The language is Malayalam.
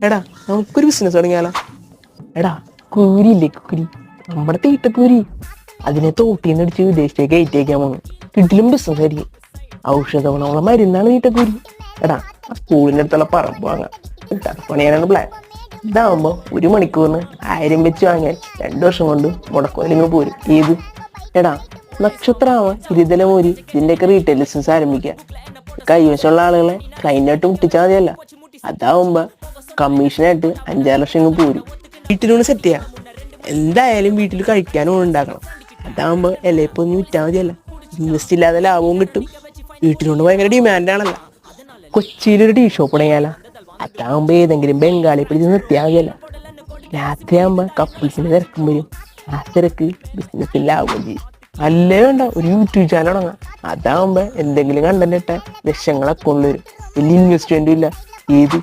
എടാ നമുക്കൊരു ബിസിനസ് തുടങ്ങിയാലോ? എടാ കൂരിയില്ലേ കുരി, നമ്മുടെ തീട്ടക്കൂരി, അതിനെ തോട്ടീന്ന് അടിച്ച് വിദേശത്തേക്ക് കയറ്റിയേക്കാൻ പോകുന്നു. കിട്ടിലും ബിസിനസ് ആയിരിക്കും. ഔഷധ ഗുണമുള്ള മരുന്നാണ് തീട്ടക്കൂരി. എടാ ആ സ്കൂളിൻ്റെ അടുത്തുള്ള പറമ്പ് വാങ്ങാം, പണിയാനാണ് പ്ലാൻ. ഇതാവുമ്പോ 1 മണിക്കൂറിന് 1000 വെച്ച് വാങ്ങിയാൽ 2 വർഷം കൊണ്ട് മുടക്കോലിങ്ങ് പോരും. ഏത്? എടാ നക്ഷത്രാമ, ഇരുതലമൂരി, ഇതിൻ്റെയൊക്കെ റീറ്റെയിൽ ബിസിനസ് ആരംഭിക്കുക. കൈവശമുള്ള ആളുകളെ ക്ലൈൻ്റായിട്ട് മുട്ടിച്ചാൽ മതിയല്ല. അതാവുമ്പോ കമ്മീഷനായിട്ട് 5-6 ലക്ഷം ഇങ്ങ് പോരും. വീട്ടിലൂടെ സെറ്റ് ചെയ്യാം. എന്തായാലും വീട്ടിൽ കഴിക്കാനും ഉണ്ടാക്കണം. അതാവുമ്പോ എല്ലാം ഒന്ന് വിറ്റാൽ മതിയല്ല. ഇൻവെസ്റ്റ് ഇല്ലാതെ ലാഭവും കിട്ടും. വീട്ടിലുണ്ട് ഭയങ്കര ഡിമാൻഡാണല്ലോ. കൊച്ചിയിലൊരു ടീ ഷോപ്പ് തുടങ്ങിയാലോ? അതാവുമ്പോ ഏതെങ്കിലും ബംഗാളി പിടിച്ച് നിർത്തിയാൽ മതിയല്ല. രാത്രിയാകുമ്പോ കപ്പിൾസിന് തിരക്കും വരും. ആ തിരക്ക് ബിസിനസ്സിൽ ലാഭം ചെയ്യും. അല്ലേ വേണ്ട, ഒരു യൂട്യൂബ് ചാനൽ തുടങ്ങാം. അതാവുമ്പോ എന്തെങ്കിലും കണ്ടന്റ് ഇട്ടാൽ ലക്ഷങ്ങൾ അക്കൗണ്ടിൽ വരും. വലിയ ഇൻവെസ്റ്റ്മെന്റും ഇല്ല. ഏത്?